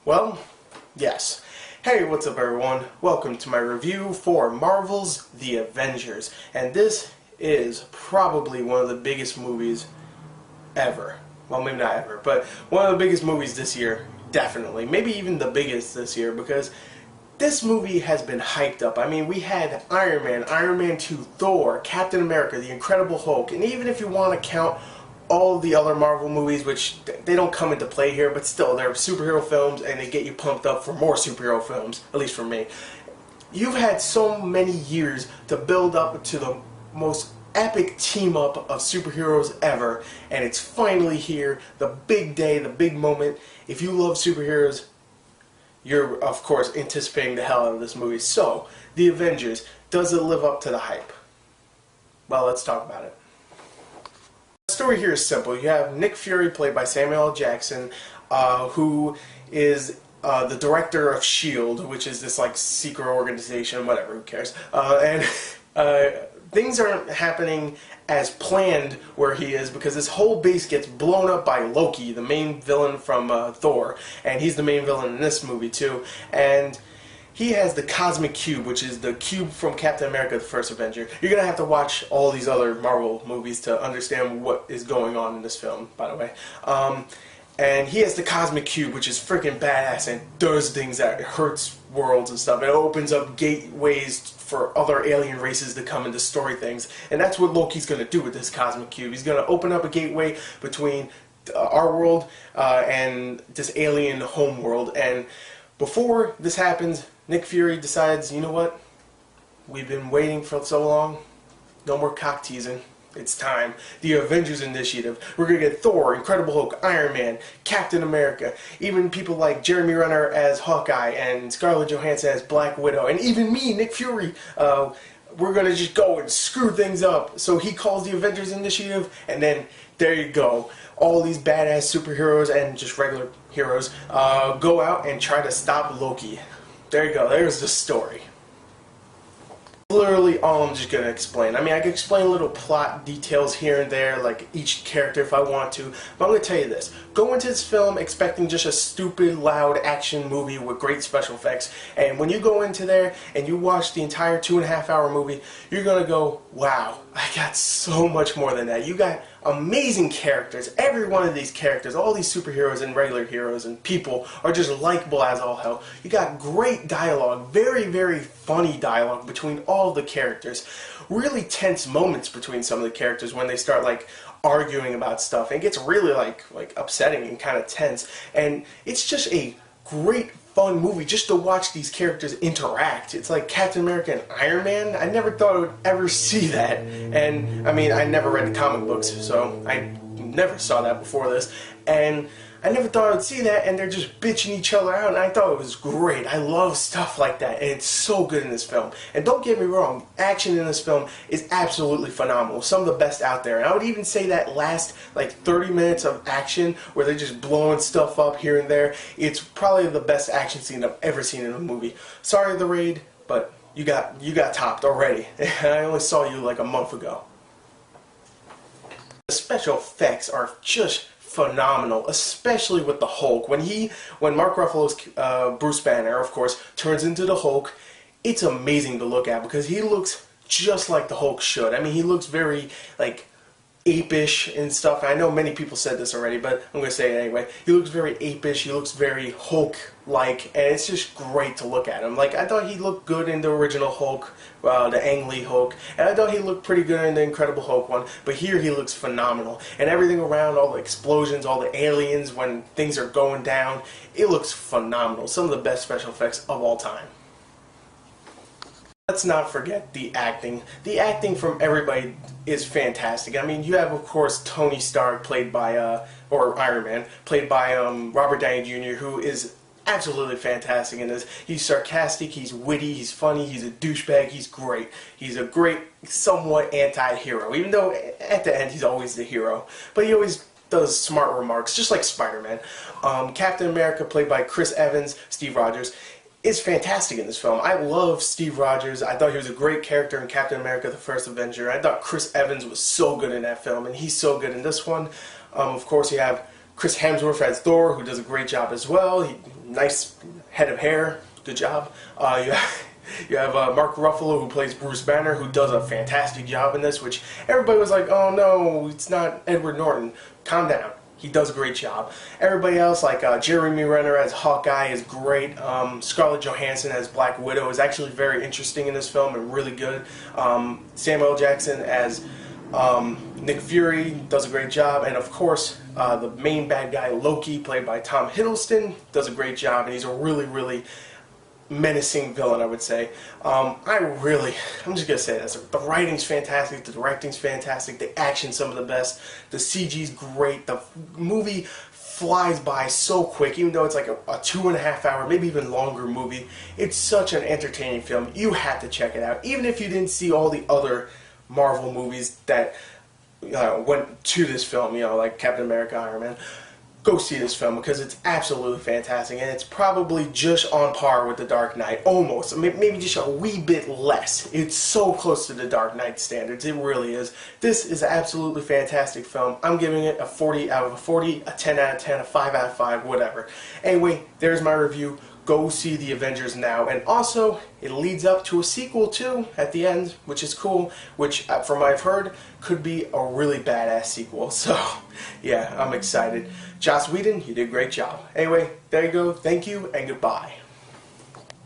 Well, yes. Hey, what's up everyone? Welcome to my review for Marvel's The Avengers. And this is probably one of the biggest movies ever. Well, maybe not ever, but one of the biggest movies this year, definitely. Maybe even the biggest this year, because this movie has been hyped up. I mean, we had Iron Man 2, Thor, Captain America, The Incredible Hulk, and even if you want to count all the other Marvel movies, which they don't come into play here, but still, they're superhero films and they get you pumped up for more superhero films, at least for me. You've had so many years to build up to the most epic team-up of superheroes ever, and it's finally here, the big day, the big moment. If you love superheroes, you're, of course, anticipating the hell out of this movie. So, The Avengers, does it live up to the hype? Well, let's talk about it. The story here is simple. You have Nick Fury, played by Samuel L. Jackson, who is the director of S.H.I.E.L.D., which is this like secret organization, whatever, who cares. Things aren't happening as planned where he is, because this whole base gets blown up by Loki, the main villain from Thor, and he's the main villain in this movie too. And he has the Cosmic Cube, which is the cube from Captain America, the First Avenger. You're going to have to watch all these other Marvel movies to understand what is going on in this film, by the way. And he has the Cosmic Cube, which is freaking badass and does things that hurts worlds and stuff. It opens up gateways for other alien races to come and destroy things. And that's what Loki's going to do with this Cosmic Cube. He's going to open up a gateway between our world and this alien home world. And before this happens, Nick Fury decides, you know what? We've been waiting for so long. No more cock teasing. It's time. The Avengers Initiative. We're going to get Thor, Incredible Hulk, Iron Man, Captain America, even people like Jeremy Renner as Hawkeye and Scarlett Johansson as Black Widow, and even me, Nick Fury. We're going to just go and screw things up. So he calls the Avengers Initiative, and then there you go. All these badass superheroes and just regular heroes go out and try to stop Loki. There you go. There's the story. Literally all I'm just going to explain. I mean, I can explain little plot details here and there, like each character if I want to, but I'm going to tell you this. Go into this film expecting just a stupid, loud action movie with great special effects, and when you go into there and you watch the entire 2.5-hour movie, you're going to go, wow, I got so much more than that. You got amazing characters. Every one of these characters, all these superheroes and regular heroes and people are just likable as all hell. You got great dialogue, very, very funny dialogue between all the characters. Really tense moments between some of the characters when they start like arguing about stuff. And it gets really like upsetting and kind of tense. And it's just a great fun movie just to watch these characters interact. It's like Captain America and Iron Man. I never thought I would ever see that. And I mean, I never read the comic books, so I never saw that before this. And I never thought I would see that, and they're just bitching each other out, and I thought it was great. I love stuff like that, and it's so good in this film. And don't get me wrong, action in this film is absolutely phenomenal. Some of the best out there. And I would even say that last like 30 minutes of action where they're just blowing stuff up here and there, it's probably the best action scene I've ever seen in a movie. Sorry The Raid, but you got topped already. I only saw you like a month ago. The special effects are just phenomenal, especially with the Hulk. When Mark Ruffalo's Bruce Banner, of course, turns into the Hulk, it's amazing to look at because he looks just like the Hulk should. I mean, he looks very like ape-ish and stuff. I know many people said this already, but I'm going to say it anyway. He looks very ape-ish, he looks very Hulk-like, and it's just great to look at him. Like, I thought he looked good in the original Hulk, the Ang Lee Hulk, and I thought he looked pretty good in the Incredible Hulk one, but here he looks phenomenal. And everything around, all the explosions, all the aliens, when things are going down, it looks phenomenal. Some of the best special effects of all time. Let's not forget the acting. The acting from everybody is fantastic. I mean, you have, of course, Tony Stark, played by, or Iron Man, played by Robert Downey Jr., who is absolutely fantastic in this. He's sarcastic, he's witty, he's funny, he's a douchebag, he's great. He's a great, somewhat anti-hero, even though at the end he's always the hero. But he always does smart remarks, just like Spider-Man. Captain America, played by Chris Evans, Steve Rogers, is fantastic in this film. I love Steve Rogers. I thought he was a great character in Captain America, the First Avenger. I thought Chris Evans was so good in that film, and he's so good in this one. Of course, you have Chris Hemsworth as Thor, who does a great job as well. Nice head of hair, good job. You have Mark Ruffalo, who plays Bruce Banner, who does a fantastic job in this, which everybody was like, oh no, it's not Edward Norton. Calm down. He does a great job. Everybody else, like Jeremy Renner as Hawkeye, is great. Scarlett Johansson as Black Widow is actually very interesting in this film and really good. Samuel L. Jackson as Nick Fury does a great job. And of course, the main bad guy, Loki, played by Tom Hiddleston, does a great job. And he's a really, really menacing villain, I would say. I'm just gonna say this: the writing's fantastic, the directing's fantastic, the action's some of the best, the CG's great, the movie flies by so quick, even though it's like a 2.5 hour, maybe even longer movie. It's such an entertaining film. You have to check it out, even if you didn't see all the other Marvel movies that went to this film, you know, like Captain America, Iron Man. Go see this film because it's absolutely fantastic, and it's probably just on par with The Dark Knight, almost, maybe just a wee bit less. It's so close to The Dark Knight standards, it really is. This is an absolutely fantastic film. I'm giving it a 40 out of 40, a 10 out of 10, a 5 out of 5, whatever. Anyway, there's my review. Go see the Avengers now, and also it leads up to a sequel too at the end, which is cool, which from what I've heard could be a really badass sequel. So yeah, I'm excited. Joss Whedon, you did a great job. Anyway, there you go. Thank you and goodbye.